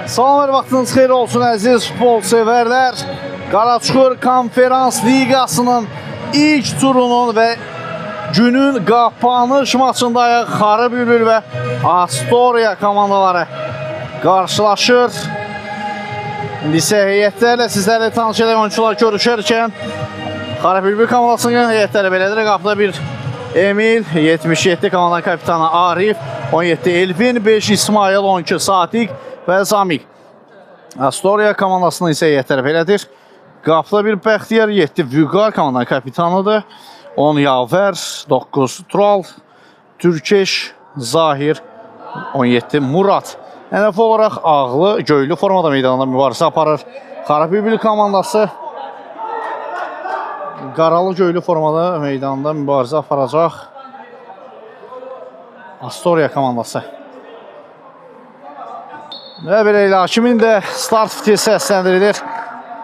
Salam, vaxtınız xeyir olsun əziz futbol sevərlər. Qaraçuxur Konferans Liqasının ilk turunun və günün qapanış maçındayıq. Xarı Bülbül və Astoria komandaları qarşılaşır. İndi isə heyətlərlə sizlərlə tanış edən oyuncular görüşərkən Xarı Bülbül komandasının heyətləri belədir. Qapıda bir Emil, 77 komandanın kapitanı Arif, 17 Elvin, 5 İsmail, 12 Sadiq və Zamik. Astoria komandasının isə heyətləri belədir. Qapıda bir Bəxtiyar, 7 Vüqar komandanın kapitanıdır. 10 Yavər, 9 Tural, Türkeş, Zahir, 17 Murad. NF olaraq ağlı, göylü formada meydanında mübarizə aparır. Xarı Bülbül komandası qaralı göylü formada meydanında mübarizə aparacaq. Astoria komandası. Və belə ilə kimin də start fiti səsləndirilir.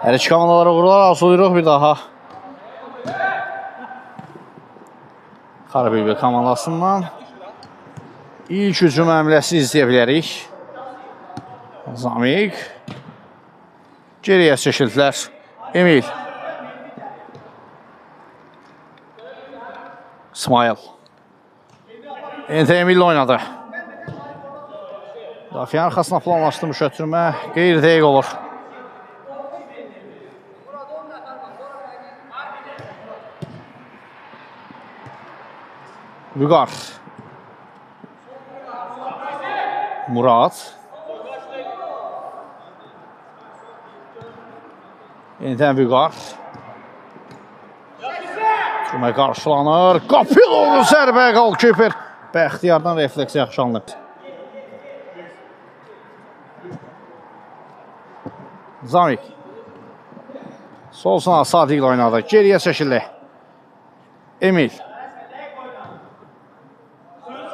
Hər iki komandalara uğurlar arzulayırıq bir daha. Xarı Bülbül komandasından ilk hücum əmləsi izləyə bilərik. Zamik. Geriyə çəkildilər. Emil. İsmail. Emil oynadı. Dafiyan arxasına planlaşdırmış ötürmə qeyri-dəqiq olur. Vüqar. Murad. Yenidən Vüqar. Türmə qarşılanır. Qapil oldu zərbə, qalkiper. Bəxtiyardan refleks yaxşı alınır. Zamik. Sol sınaq Sadiq ilə oynadı. Geriyə çəkildi. Emil.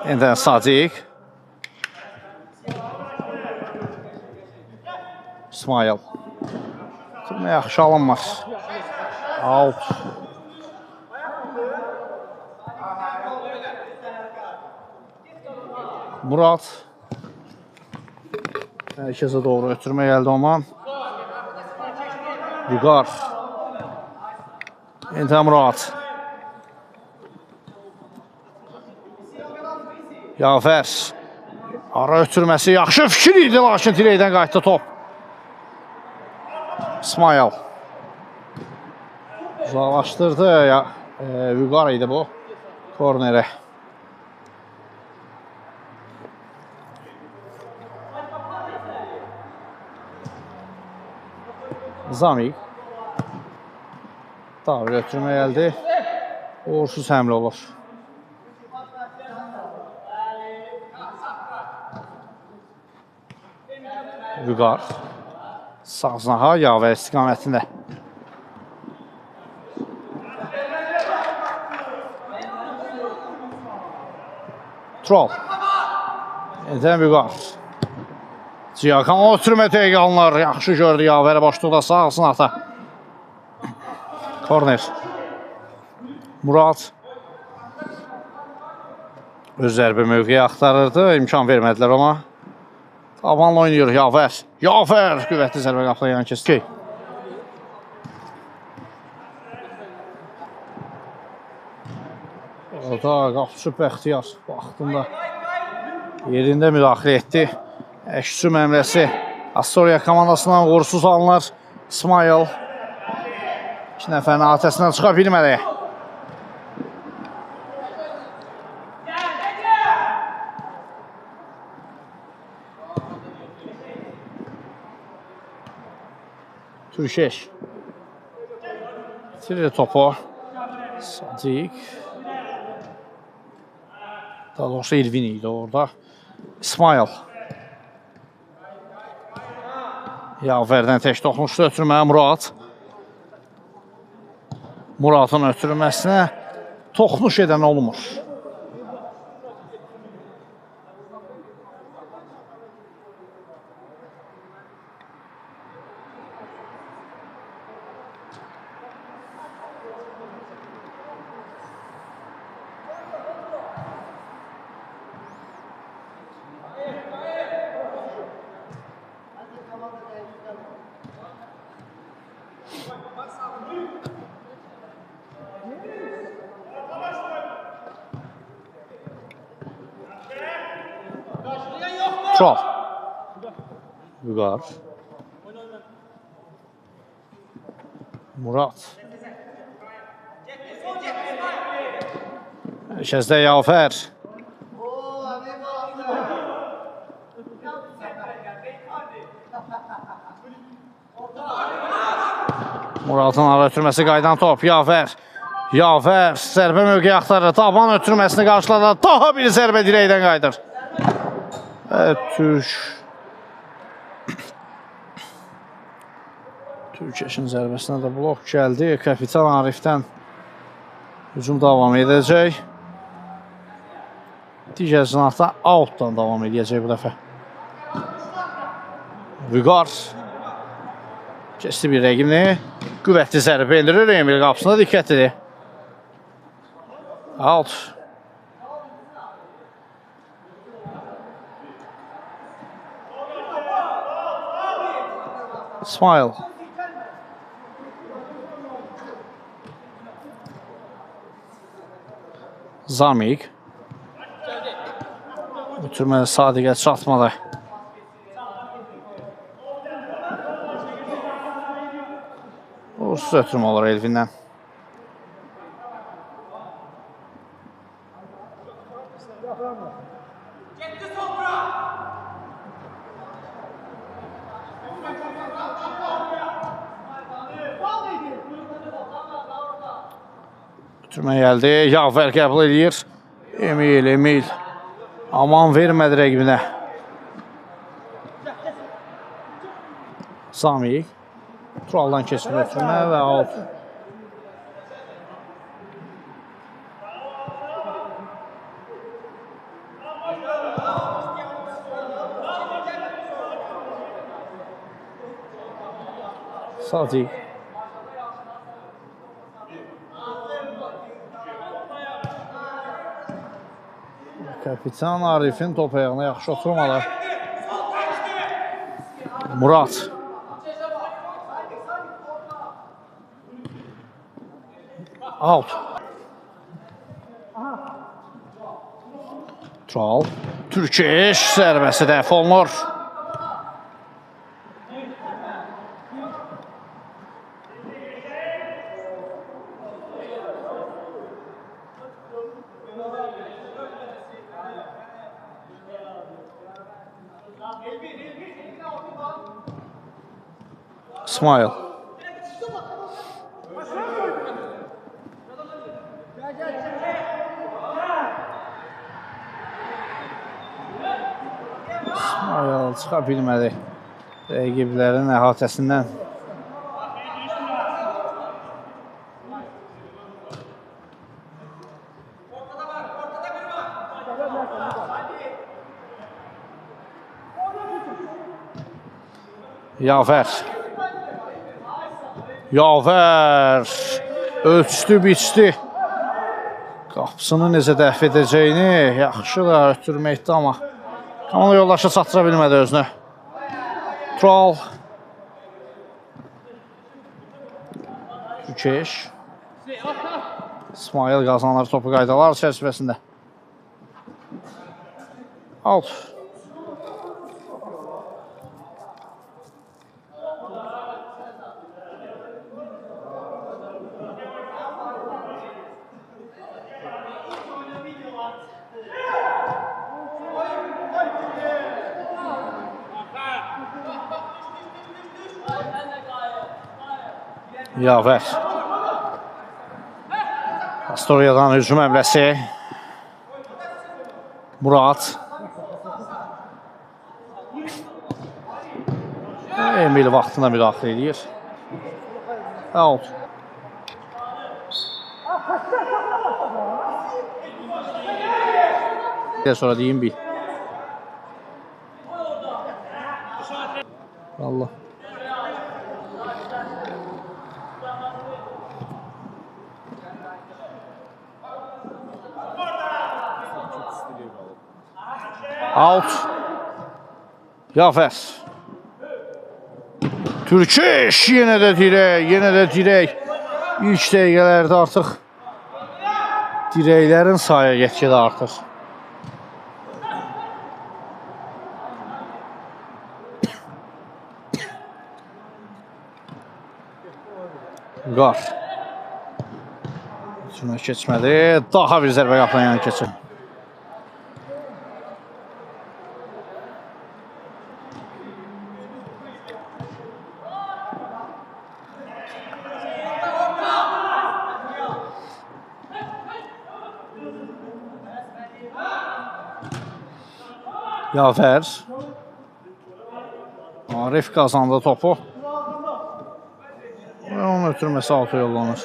Yenidən Sadiq. İsmail. Türmə yaxşı alınmaz. Out. Murad. Mərkəzə doğru ötürmə gəldi Oman. Vüqar. Yenidən Murad. Yavər. Ara ötürməsi yaxşı fikir idi, lakin dirəkdən qayıtdı top. İsmail. Uzaqlaşdırdı. Vüqar idi bu. Korneri. Zamik. Davir ötürmə gəldi. Uğursuz həmlə olur. Vüqar. Sağ zınaha Yavər istiqamətində. Tural. Yenidən Vüqar. Ciyakan o ötürmə dəqiq alınır. Yaxşı gördü Yavəri boşluqda sağ sınaqda. Korner. Murad. Öz zərbi mövqeyi axtarırdı. İmkan vermədilər ona. Tavanla oynayır Yavər. Yavər qüvvətli zərbə qapılayan kəsdi. Orada qapıcı Bəxtiyar vaxtında yerində müdaxilə etdi. Əşçü məmləsi Astoria komandasından uğursuz alınır. İsmail 2 nəfərin atəsindən çıxa bilmədi. Türkeş. Bitirir topu. Sadiq. Daha doğrusu Elvin idi orada. İsmail. Yavərdən tək toxunuşda ötürməyə Murad. Muradın ötürməsinə toxunuş edən olmur. Çal. Vüqar. Murad. Şəzdə Yafər. Muradın ara ötürməsi qaydan top. Yafər. Yafər zərbə mövqeyi axtarır. Taban ötürməsini qarşıladı. Daha bir zərbə dirəkdən qaydır. Türkeşin zərbəsinə də blok gəldi. Kapitan Arifdən hücum davam edəcək. Digər cinahda outdan davam edəcək bu dəfə. Vüqar. Keçdi bir rəqimini. Qüvvətli zərbə endirir. Emil qapısına diqqətlidir. Out. İsmail. Zamik. Ötürmə Sadiqə çatmadı. Uğursuz ötürmə olur Elvindən. Ötürmə gəldi. Yavər qəbul edir. Emil. Aman vermədi rəqibinə. Zamik. Turaldan keçib ötürmə və out. Sadiq. Kapitan Arifin top ayağına yaxşı oturmalı. Murad. Out. Tural. Türkeş zərbəsi dəf olunur. İsmail. İsmail çıxa bilmədi. Rəqiblərin əhatəsindən. Yavər. Ölçdü, biçdi. Qapısını necə dəf edəcəyini yaxşı da ötürməkdə, amma komanda yoldaşı çatdıra bilmədi özünü. Tural. Türkeş. İsmail qazanır topu qaydalar çərçivəsində. Out. Yavər. Astoriyadan hücum həmləsi. Murad. Emil vaxtına müdaxilə edir. Out. Sonra deyim bir. Allah. Out. Yafər. Türkeş yenə də dirək. İlk dəqiqələrdə artıq dirəklərin sayı getkidə artıq. Vüqar. Üstünə keçmədi. Daha bir zərbə qapıdan yana keçir. Yavər. Arif qazandı topu. Və onun ötürməsi altı yollanır.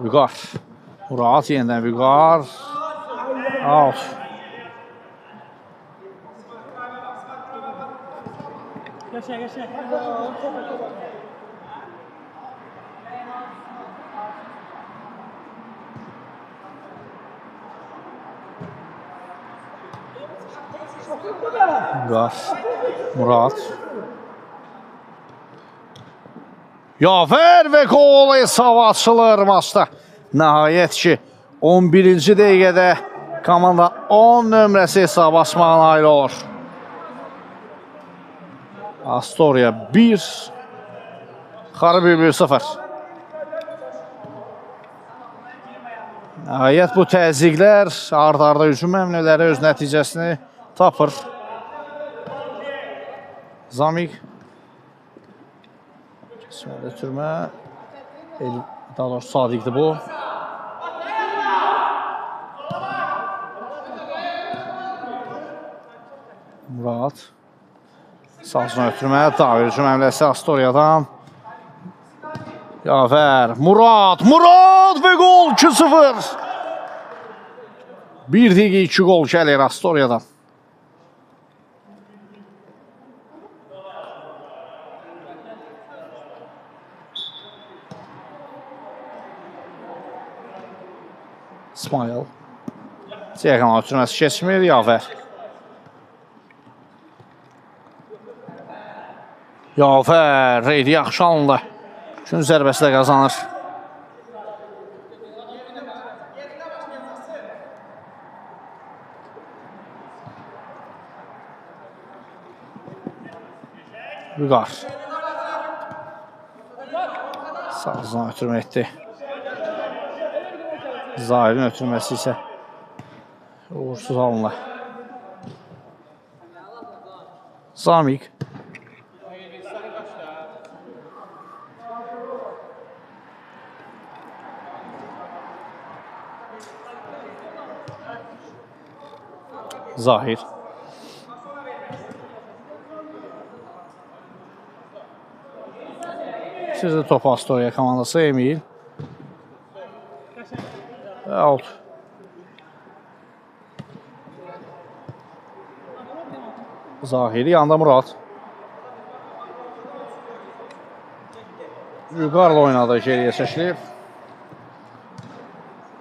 Vüqar. Murat yenidən Vüqar. Out. Vüqar. Murat. Yavər və qol hesabı açılır maçda. Nəhayət ki, 11-ci dəqiqədə komanda 10 nömrəsi hesabı açmağa nail olur. Astoria 1, Xarbi 1-0. Nəhayət bu təzyiqlər ard-arda hücum əmlələri öz nəticəsini tapır. Zamik. Keçməli ötürmə. Daha doğrusu Sadiqdir bu. Murat. Sağsına ötürmə. Daha hücum əmləsi Astoriyadan. Yavər. Murat. Murat və gol 2-0. 1 dəqiqə 2 gol gəlir Astoriyadan. İsmail. Ceyhana ötürməsi keçmir, Yavər. Yavər, Reydi yaxşı alındı. Gün zərbəsi də qazanır. Vüqar. Sağızdan ötürmə etdi. Zahirin ötürməsi isə uğursuz alınır. Zamik. Zahir. Sizdə topu Astoria komandası Emil. Out. Zahiri yanında Murat. Vüqarla oynadı, geriyə çəkilib.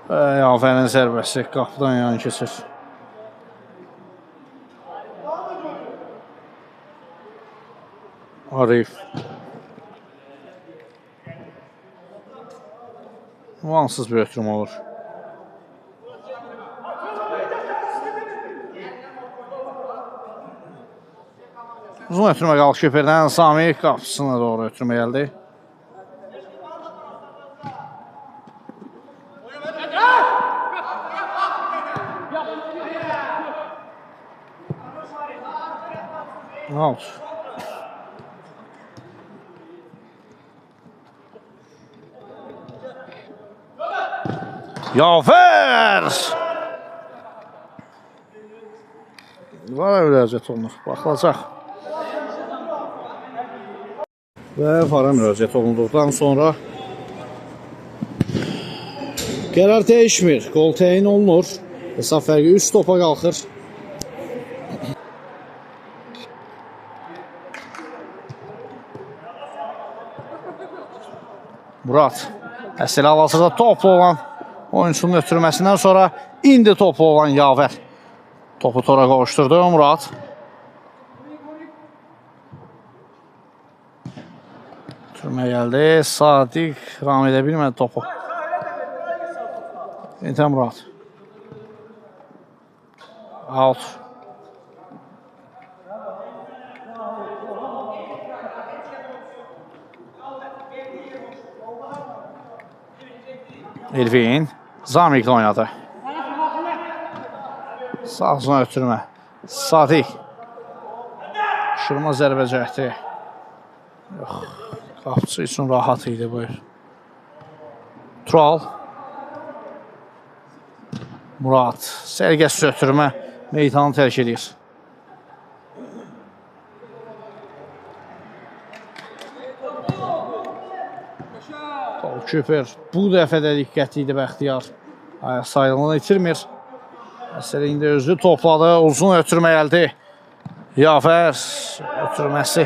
Yavərin zərbəsi qapıdan yan keçir. Arif. Vansız bir ötürüm olur. Uzun ötürmə qalıq Şöperdən Sami qapısına doğru ötürmə gəldi. Out. Yavər! Var müraciət olunur, baxılacaq. Və vara müraciət olunduqdan sonra qərar dəyişmir, qol təyin olunur. Hesab fərqi 3 topa qalxır. Murat, əsl hal-hazırda toplu olan oyunçunun ötürməsindən sonra indi toplu olan Yavər. Topu tora qovuşturdu Murat. Ötürmə gəldi, Sadiq ram edə bilmədi topu. İntə Murat. Out. Elvin Zamiklə oynadı. Sağ ötürmə. Sadiq. Şırma zərbə cəhdi. Qapçı üçün rahat idi buyur. Tural. Murad. Sərgəsiz ötürmə. Meydanı tərk edir. Küpür. Bu dəfə də diqqətli idi Bəxtiyar. Ayaq saylığını itirmir. Məsələ indi özü topladı. Uzun ötürmə gəldi. Yavər ötürməsi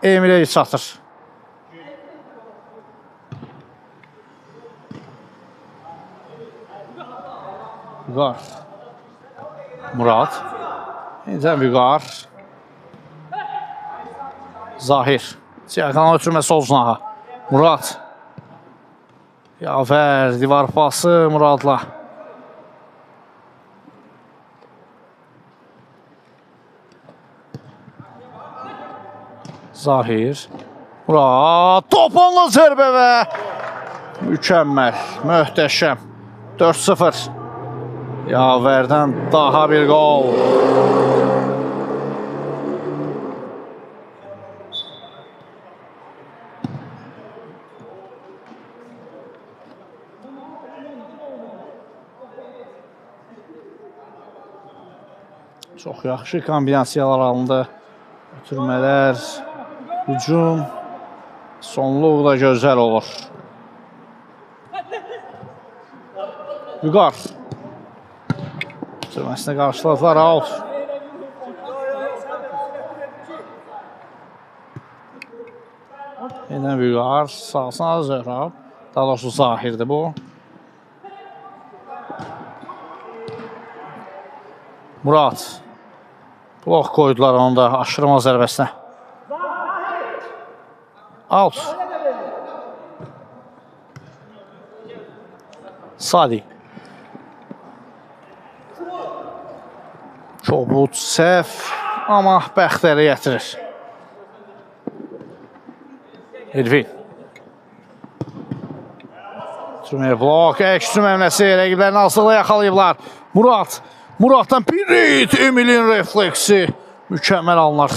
Emilə çatır. Vüqar. Murad. İncən Vüqar. Zahir. Siyaqana ötürməsi Ozunağa. Murad. Yavər, divar pası Muradla. Zahir. Murad, topanla zərbə və mükəmməl, möhtəşəm. 4-0. Yavərdən daha bir gol. Çox yaxşı kombinasiyalar alındı. Ötürmələr, hücum, sonluq da gözəl olur. Vüqar. Ötürməsinə qarşıladılar, out. Yenə Vüqar, sağsına Zöhrab. Daha doğrusu Zahirdir bu. Murad. Blok qoydular onu da aşırma zərbəsinə. Out. Sadi. Çobud səhv, amma bəxtəri gətirir. Elvin. Tümür blok, əksü məmləsi rəqiblərini asıqla yaxalayıblar. Murad. Muraddan bir rit, Emilin refleksi mükəmməl alınır.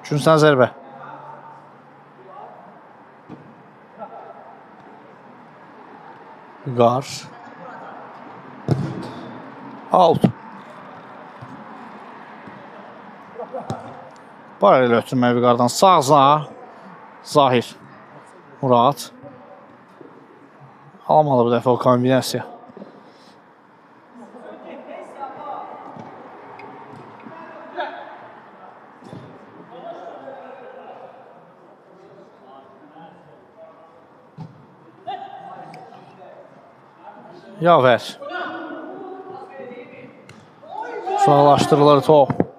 Üçüncüdən zərbə. Vüqar. Out. Paralel ötürmə Vüqardan sağ. Zahir. Murad. Alamalı bu dəfə o kombinasiya. Yavər. Uzaqlaşdırılır top.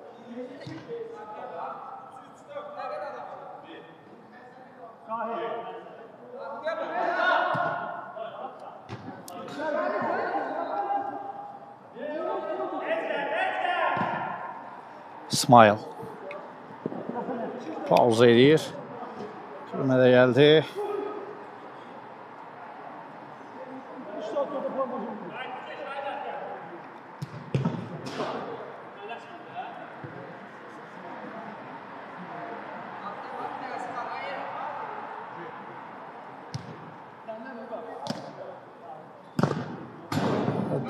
İsmail. Pauza edir. Türmədə gəldi.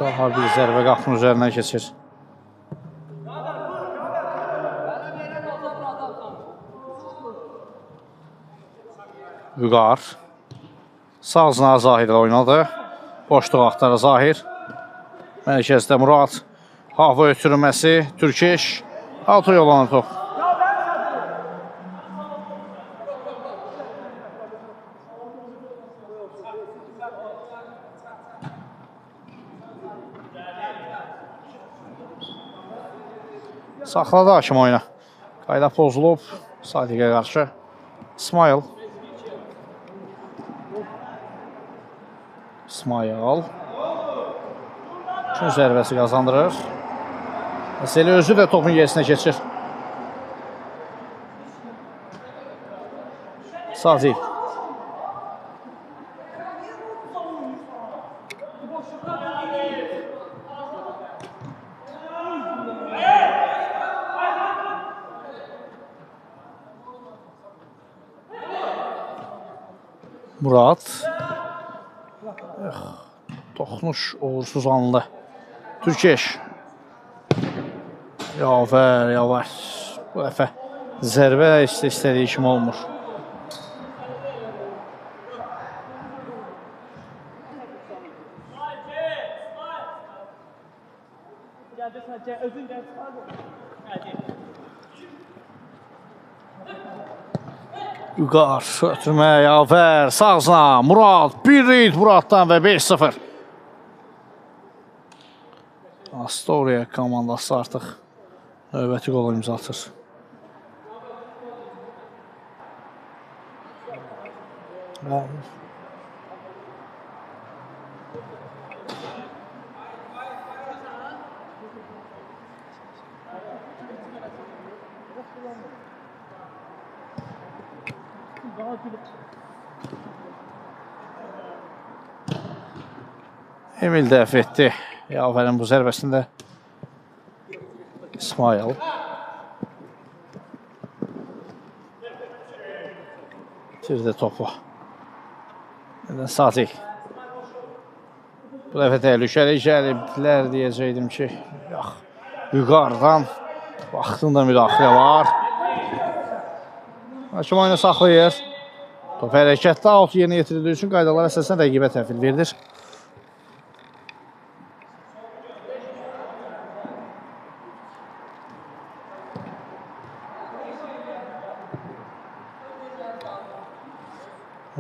Daha bir zərbə qapının üzərindən keçir. Vüqar. Sağ Zahirlə oynadı. Boşluq axtarı Zahir. Mərkəzdə Murad. Hava ötürülməsi Türkeş. Altı yollanır top. Saxladı hakim oyuna. Qayda pozulub Sadiqə qarşı. İsmail. Üçün zərbəsi qazandırır. Məsələ özü də topun gerisinə keçir. Sadiq. Murad. Toxunuş uğursuz anlı. Türkeş. Yavər, yavaş. Bu dəfə zərbə istədiyi kimi olmur. Vüqar, ötürmə, Yavər, sağzına, Murad, bir reyd Muraddan və 5-0. Astoria komandası artıq növbəti qolu imza atır. Emil dəf etdi. Yavərin bu zərbəsində İsmail. Tirdə topu. Sadiq. Bu dəfə təhlükəli gəlibdilər deyəcəkdim ki, yox. Vüqardan vaxtında müdaxilə var. Hakim oyunu saxlayır. Top hərəkətdə out yerinə yetirildiyi üçün qaydalar əsasən rəqibə təhvil verilir.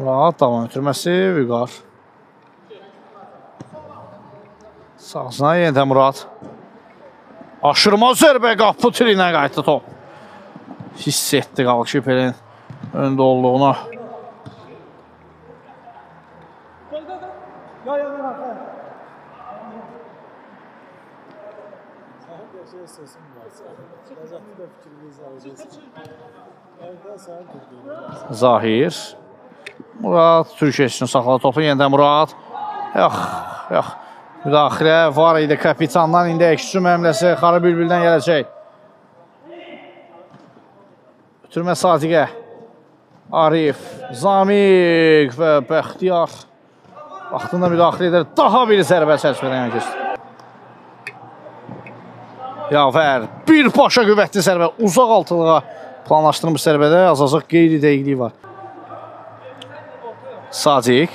Rahat davam ötürməsi, Vüqar. Sağsına yenidən Murad. Aşırma zərbə, qapı tirinə qayıtdı top. Hiss etdi Qalkiperin öndə olduğunu. Zahir. Murad Türkeş üçün saxladı topu, yenidən Murad. Yox. Müdaxilə var idi kapitandan, indi əksü məmləsi Xarı Bülbüldən gələcək. Ötürmə Sadiqə. Arif, Zamiq və Bəxtiyar vaxtında müdaxilə edir. Daha bir zərbə çərçivədən keçdi. Yavər, birbaşa qüvvətli zərbə, uzaq altılığa planlaşdırılmış zərbədə az-azıq qeyri-dəqiqliyi var. Sadiq.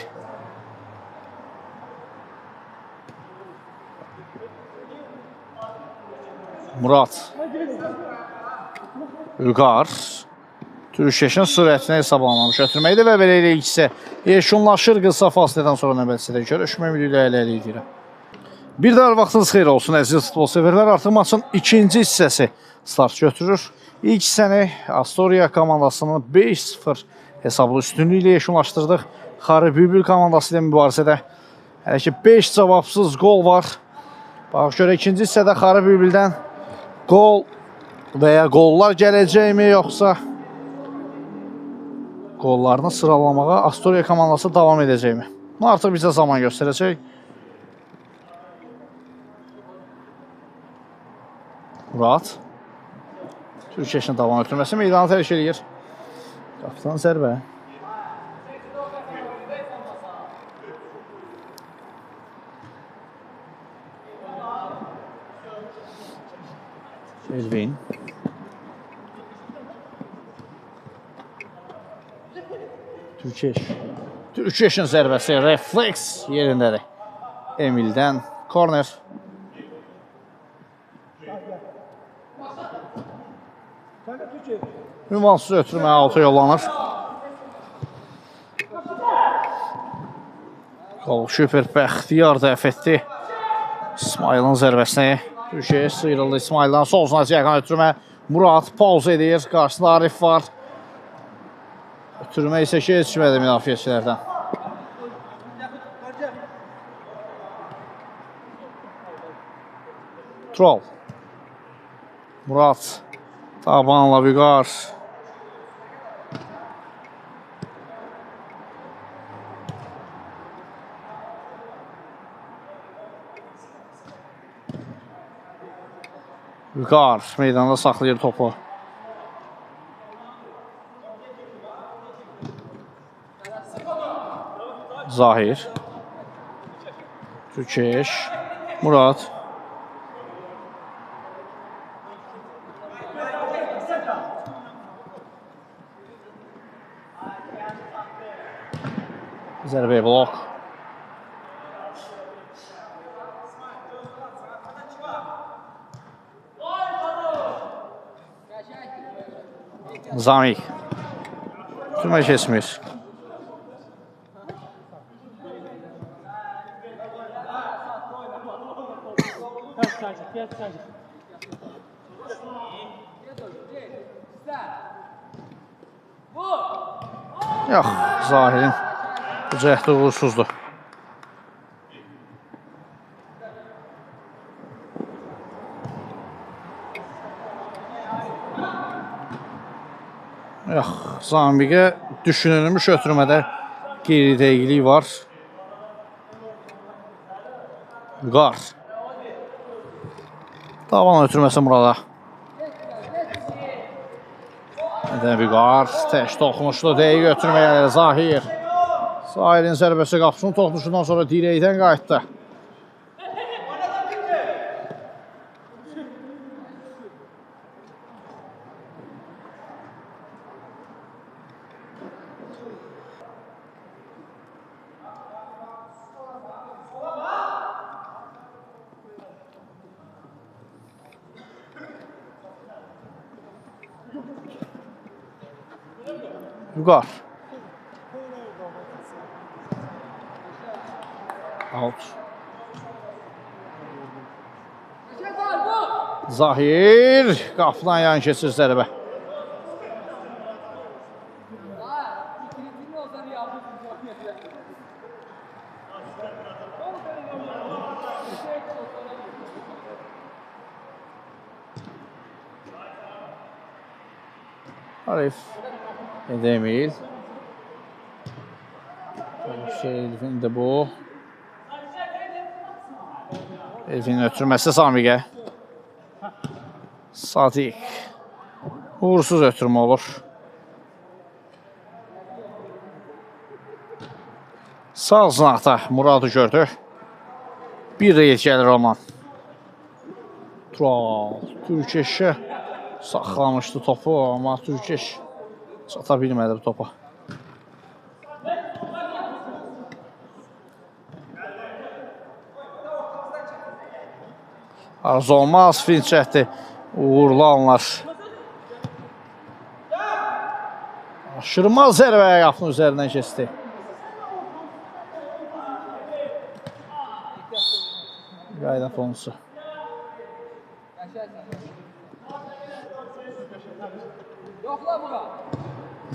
Murad. Vüqar. Türkeşin sürətini hesablanmamış ötürməkdir və belə ilə ikisi yeşunlaşır qısa fasilədən sonra növbətçidə görüşmə ümidi ilə əlləri edirəm. Bir daha vaxtınız xeyir olsun əziz futbol severlər. Artıq maçın ikinci hissəsi start götürür. İlk hissəni Astoria komandasının 5-0 hesablı üstünlüyü ilə yeşunlaşdırdıq. Xarı Bülbül komandası ilə mübarizədə hələ ki 5 cavabsız qol var. Bax görə ikinci hissədə Xarı Bülbüldən qol və ya qollar gələcəkmi, yoxsa qollarını sıralamağa Astoria komandası davam edəcəkmi? Bunu artıq bizə zaman göstərəcək. Murad. Türkeşin davam ötürməsi meydanı tərk edir. Qapıdan zərbə. Elvin. Türkeşin zərbəsi, refleks yerindədir. Emildən korner. Ünvansız ötürmə altı yollanır. Qalkiper Bəxtiyar dəf etdi. İsmailin zərbəsini. Türkeş sıyrıldı İsmaildən. Solsuna yaxın ötürmə. Murad pauza edir. Qarşısında Arif var. Ötürmə isə keçmədi müdafiəçilərdən. Troll. Murad. Tabanla Vüqar. Vüqar meydanda saxlayır topu. Zahir. Türkeş. Murad. Zərbə blok. Zamik. Türmə kesmir. Yox, Zahirin bu cəhdi uğursuzdur. Yox, Zamikə düşünülmüş ötürmədə qeyri-dəqiqlik var. Vüqar. Davan ötürməsi Murada. Vüqar tək toxunuşlu dəqiq ötürməyə Zahir. Zahirin zərbəsi qapısının toxunuşundan sonra dirəkdən qayıtdı. Vüqar. Out. Zahir qapıdan yan keçir zərbə. Arif. Edemil. Elifin də bu. Elifin ötürməsi Zamikə. Sadiq. Uğursuz ötürmə olur. Sağ zınaqda Muradı gördü. Bir reyd gəlir ondan. Tural. Türkeşə saxlamışdı topu, amma Türkeş çata bilmədi bu topa. Arzu olmaz, finç cəhdi uğurlu anlar. Aşırmaz zərbəyə qapının üzərindən keçdi. Qayda ponusu.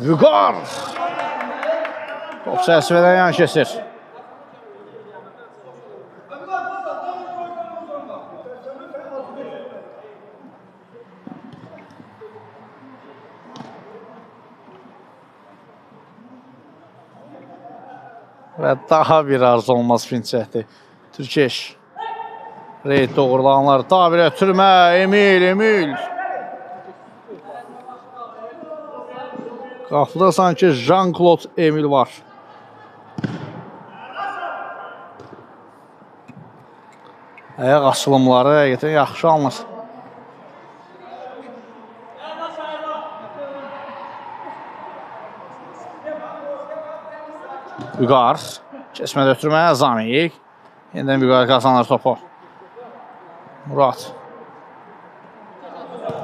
Vüqar. Top çərçivədən yan keçir. Və daha bir arzu olmaz finçəhdi. Türkeş. Reyd doğrulanlar. Daha bir ötürmə. Emil. Qapıda sanki Jean-Claude Emil var. Ayaq açılımları həqiqətən yaxşı alınır. Vüqar. Keçmədə ötürmə. Zamik. Yeniden Vüqar qazanır topu. Murad.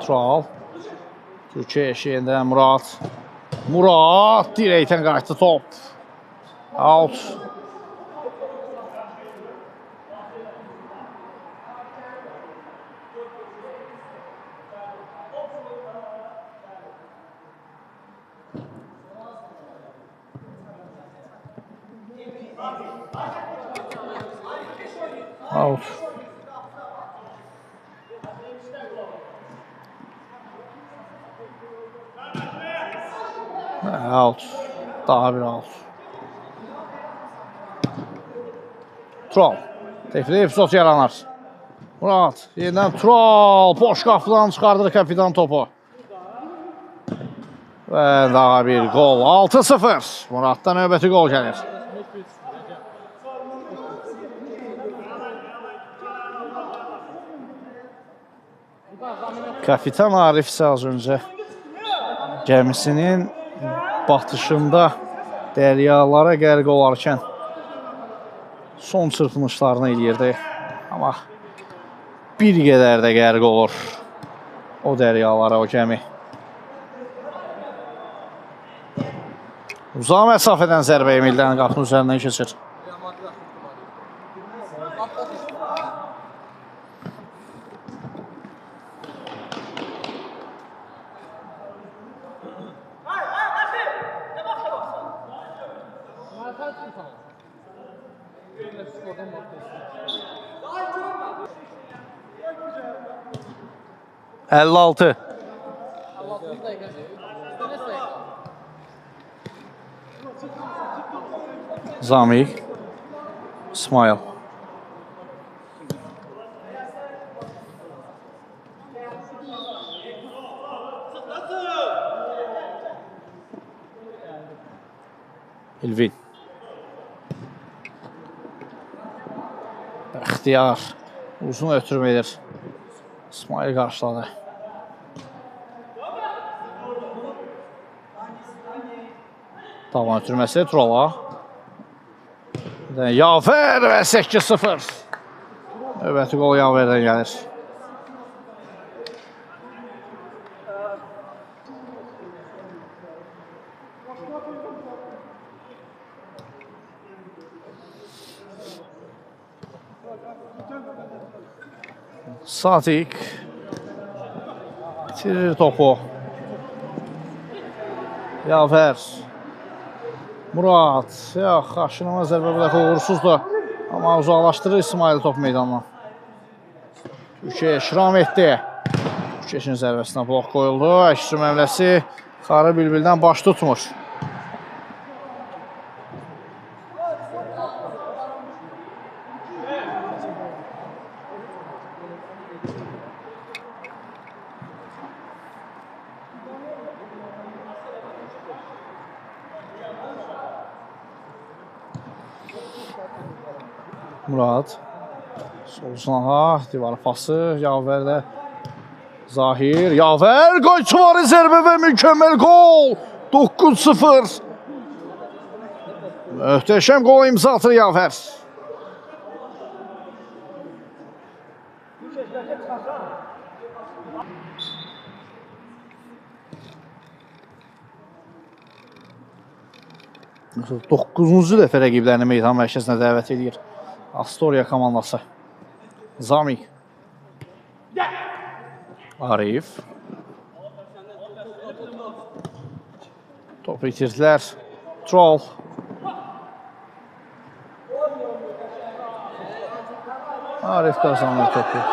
Tural. Türkeş yeniden Murad. Murad dirəkdən qayıtdı top. Out. Out. Out. Daha bir out. Tural. Tefli epizod yaranır. Murad, yeniden Tural, boş qapıdan çıxardır kapitan topu. Və daha bir gol, 6-0. Muraddan növbəti gol gəlir. Kapitan Arif isə az öncə gəmisinin batışında dəryalara qərq olarkən son çırpınışlarını eləyirdi. Amma bir qədər də qərq olur o dəryalara, o gəmi. Uzaq məsafədən zərbə Emildən qapının üzərindən keçir. %56. Zamik, İsmail. İlvin. İxtiyar. Uzun ötürüm edir. İsmail qarşıladı. Tavan ötürməsi Turala. Yaver və 8-0. Növbəti qol Yaverdən gəlir. Sadik bitirir topu. Yaver. Murad. Yox, aşınama zərbə bir dəfə uğursuzdur. Amma uzaqlaşdırır İsmail top meydandan. Türkiyə şiram etdi. Türkiyə zərbəsinə blok qoyuldu. Əşrəm əmləsi Xarı Bülbüldən baş tutmur. Murad. Sol sanaha, divar pası, Yaverdə Zahir, Yaver, Qoyçuvarı zərbə və mükəmməl gol. 9-0. Möhtəşəm qola imza atır Yaver. Doqquzuncu dəfə rəqiblərini meydan mərkəzinə dəvət edir Astoria komandası. Zamik. Arif. Top itirdilər. Troll. Arif kazanır topu.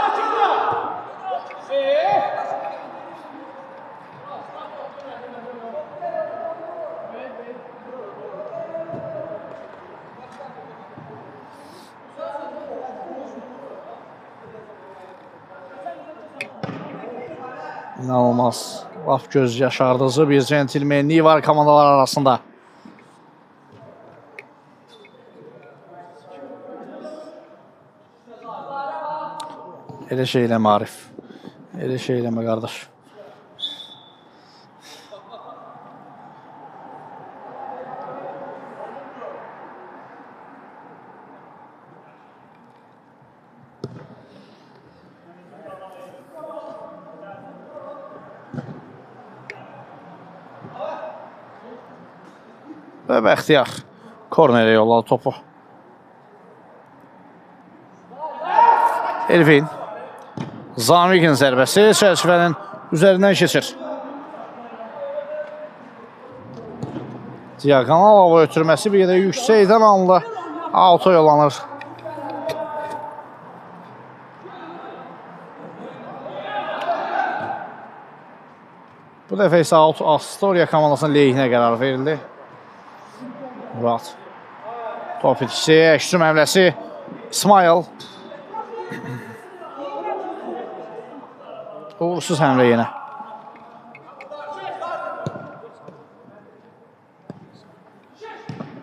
İnanılmaz. Laf göz yaşardıcı bir centilmenliği var komandalar arasında. Elə şey eləmə Arif. Elə şey eləmə qardaş. Və Bəxtiyar kornerə yolladı topu. Elvin. Zamik'in zərbəsi çərçivənin üzərindən keçir. Diagonal hava ötürməsi bir qədər yüksəkdən anlı auto yollanır. Bu dəfə isə Astoria komandasının lehinə qərar verildi. Murad. Top itkisi, Əşrəm əmləsi İsmail. Uğursuz həmlə yenə.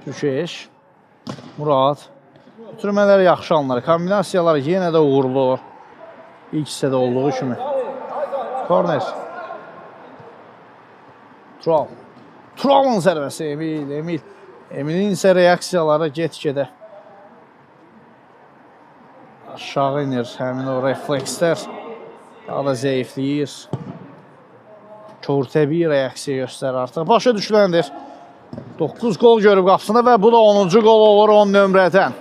Türkeş. Murad. Ötürmələr yaxşı alınır. Kombinasiyalar yenə də uğurlu. İlk hissədə olduğu kimi. Korner. Tural. Turalın zərbəsi. Emil. Emil'in isə reaksiyaları get-gedə aşağı inir. Həmin o reflekslər daha da zəifləyir. Körtəbi reaksiya göstərir artıq. Başa düşüləndir. 9 gol görüb qapısında və bu da 10-cu gol olur 10 nömrədən.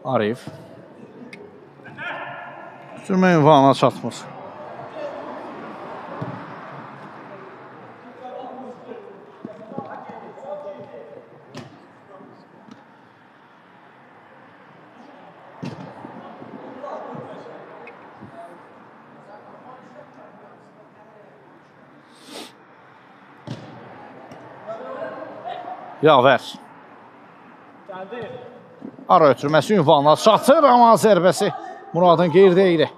Arif. Sürmə ünvanına çatmır. Yaver. Ara ötürməsi ünvanına çatır, amma zərbəsi Muradın qeyri idi.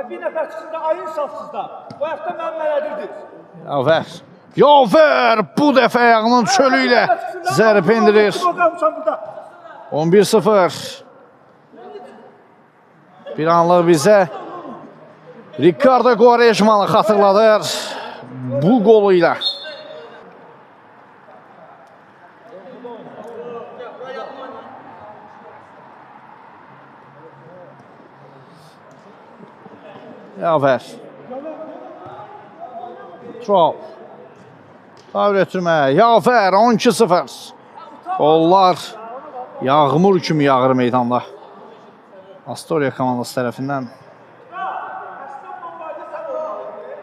Bir nəfər çıxsın da ayın safsızda. Bu həftə mənim mələdirdir. Yaver. Yaver bu dəfə ayağının çölü ilə zərbə endirir. 11-0. Bir anlıq bizə Ricardo Quaresma'nı xatırladır bu qolu ilə. Yaver. Tural. Daha ötürmə. Yaver 12-0. Gollar yağmur kimi yağır meydanda. Astoria komandası tərəfindən.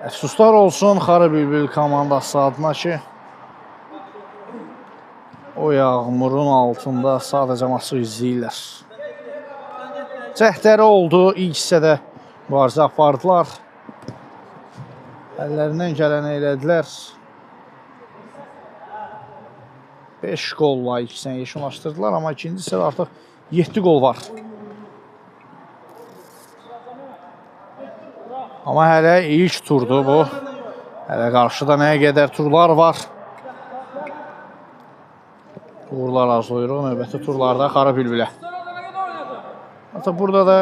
Əfsuslar olsun Xarı Bülbül komandası adına ki, o yağmurun altında sadəcə maçı izləyirlər. Cəhdləri oldu ilk hissədə. Mübarizə apardılar. Əllərindən gələni elədilər. 5 qolla ilk hissəni yekunlaşdırdılar, amma ikinci hissədə artıq 7 qol var. Amma hələ ilk turdur bu. Hələ qarşıda nəyə qədər turlar var. Uğurlar arzulayırıq növbəti turlarda Xarı Bülbülə. Hatta burada da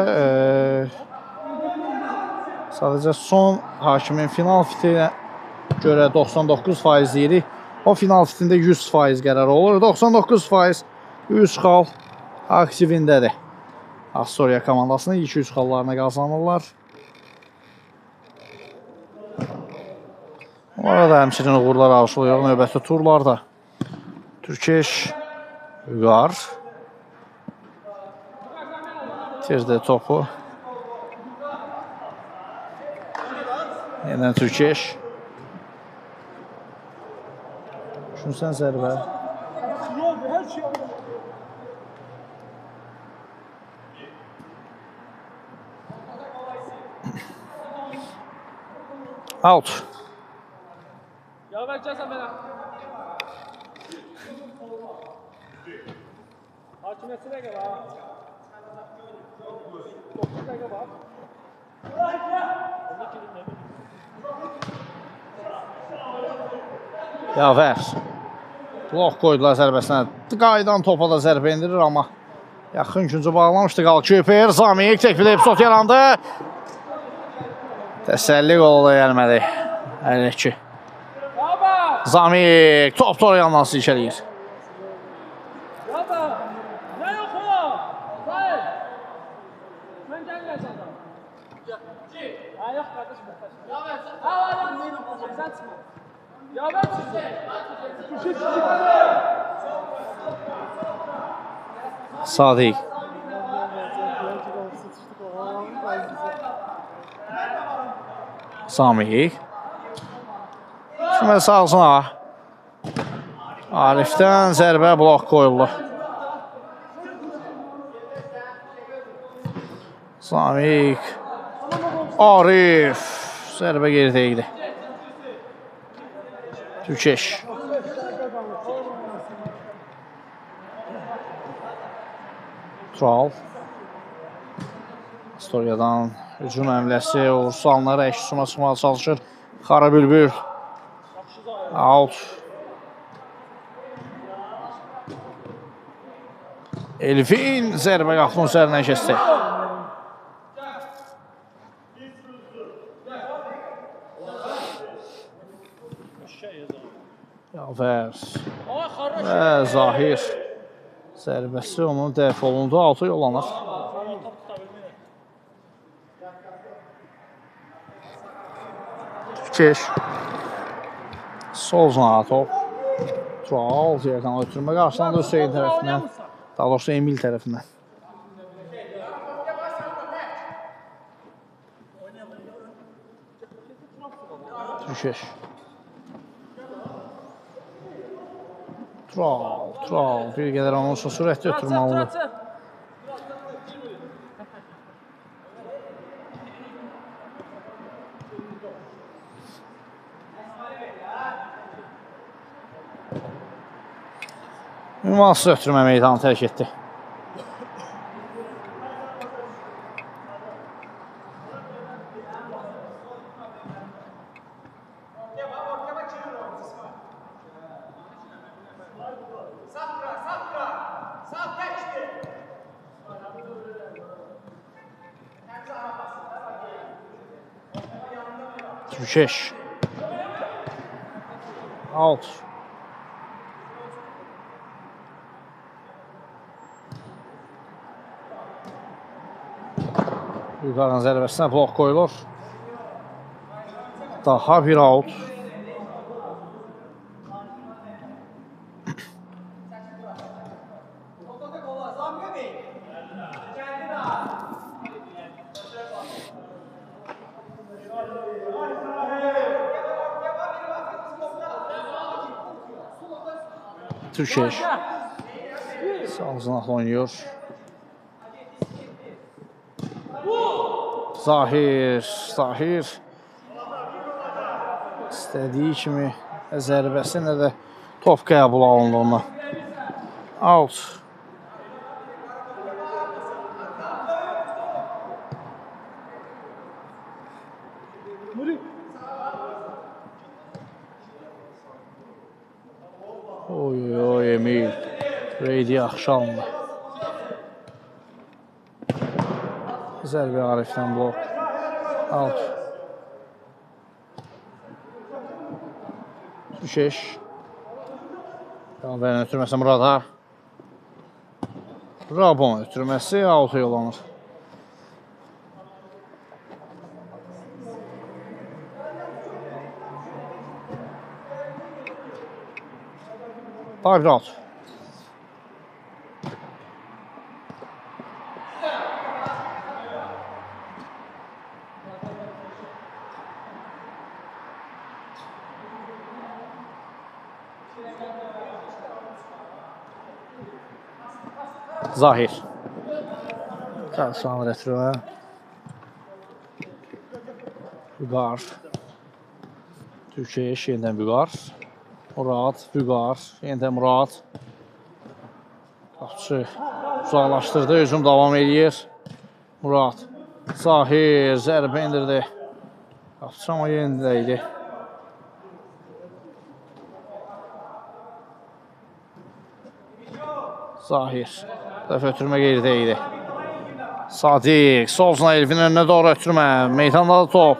sadəcə son hakimin final fitinə görə 99% deyirik. O final fitində 100% qərar olur. 99% 100 xal aktivindədir. Astoria komandasının ilk 100 xallarını qazanırlar. Onlara da həmçinin uğurlar arzulayırıq növbəti turlarda. Türkeş, Üqar. Tirdə topu. Yenə Türkeş. Düşünsən zərbə. Out. Ya verəcəksən mənə. Hakimiyyətinə gəl ha. 9 dəqiqə var. Yaver. Blok qoydular zərbəsinə. Qaydan topa da zərbə indirir, amma yaxın güncü bağlamışdı. Qalküper, Zamik təkbir epizod yarandı. Təsəlli qolu da gəlmədi. 52. Zamik top yandan silkələyir. Sadiq. Zamik. Şimdi sağsına. Arif'dən zərbə blok qoyuldu. Samik. Arif. Zərbə geridə idi. Türkeş. Tural. Storiyadan hücum əmləsi. Ursanlar əks-suma çıxmağa çalışır. Xara Bülbül. Out. Elvin zərbə qapının üzərindən keçdi. Yavər və Zahir zərbəsi onun dəf olundu, altı yollanır. Türkeş sol zanağa top. Tural yerdən ötürmə qarşılandı Hüseyin tərəfindən, daha doğrusu Emil tərəfindən. Türkeş. Tural. Bir qədər onun üçün sürətli ötürməlidir. Ünvansız ötürmə meydanı tərk etdi. Türkeş. Out. Yukarıdan zərbəsinə blok qoyulur. Daha bir out. Türkeş. Sağ zınaqla oynuyor. Zahir istədiyi kimi zərbəsi nə də top qəbul alındı ona. Out. Oy Emil. Reydi yaxşı alındı. Zərbə Arifdən blok. Out. Türkeş. Yavərin ötürməsi Murada. Rabon ötürməsi out'a yollanır. Daha bir out. Zahir. Qarşılanır ətrəfə. Vüqar. Türkeş, yenidən Vüqar. Murad, Vüqar, yenidən Murad. Qapçı uzaqlaşdırdı, hücum davam edir. Murad. Zahir, zərbə indirdi. Qapçı amma yenində idi. Zahir. Dəfə ötürmə geridə idi. Sadiq. Solzuna Elvin önünə doğru ötürmə. Meydanda da top.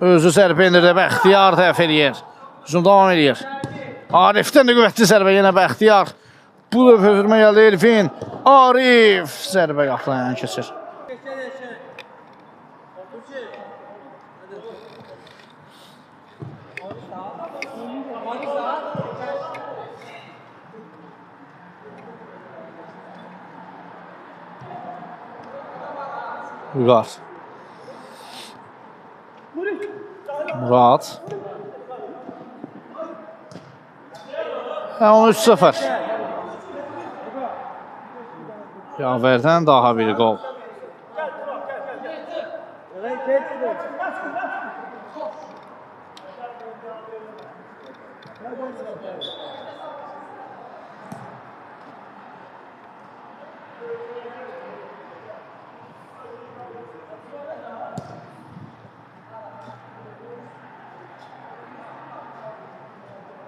Özü zərbə indirdi. Bəxtiyar dəf eləyir. Hücum davam edir. Arifdən də qüvvətli zərbə. Yenə Bəxtiyar. Bu dəfə ötürmə gəldi Elvin. Arif. Zərbə qapıdan keçir. Vüqar. Murad. 13-0. Yavərdən daha bir qol.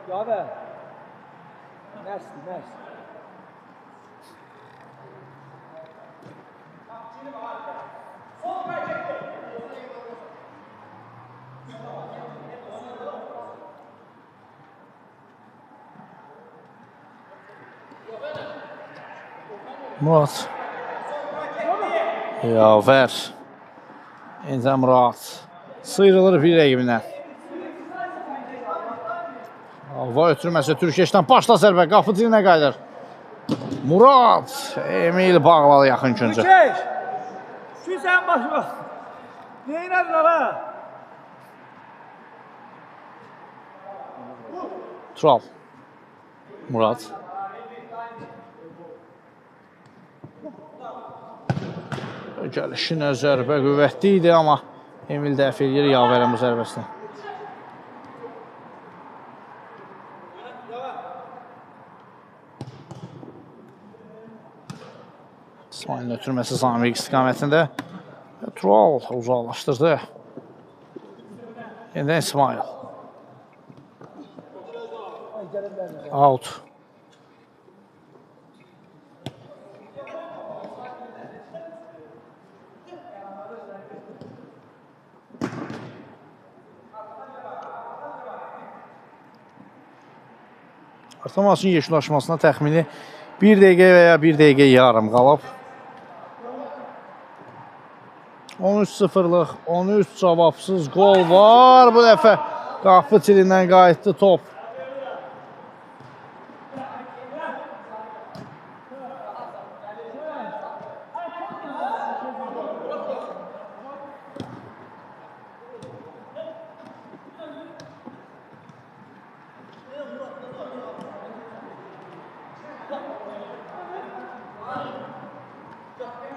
Yaver. Mersi, mersi. Murad. Yaver. İncə Murad. Sıyrılır bir rəqibindən. Hava ötürməsə Türkeşdən başla zərbə. Qapı dilinə qayıdır. Murad. Emil bağladı yaxın küncə. Türkeş. Şu sen başına. Neynədin ala? Tural. Murad. Gəlişinə zərbə qüvvətli idi, amma Emil dəf edir Yaverin bu zərbəsini. İsmailin ötürməsi Samiq istiqamətində. Tural uzaqlaşdırdı. Yeniden İsmail. Out. Artamasın yeşillaşmasına təxmini 1 dəqiqə və ya 1 dəqiqə yarım qalıb. 13-0'lıq, 13 cavabsız gol var. Bu dəfə qapı tilindən qayıtdı top.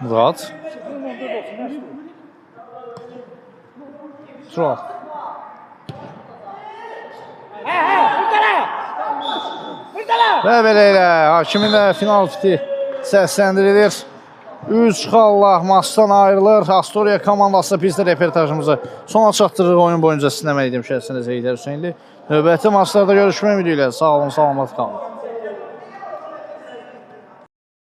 Murad. Tural. Və belə ilə hakimin də final fiti səsləndirilir. 3 xalla maçdan ayrılır. Astoria komandası pistə reportajımızı sona çatdırır. Oyun boyunca sizin əməl edim şəhəsində Zeydər Hüseynli. Növbəti maçlarda görüşmək ümidiyle. Sağ olun, salamat qalın.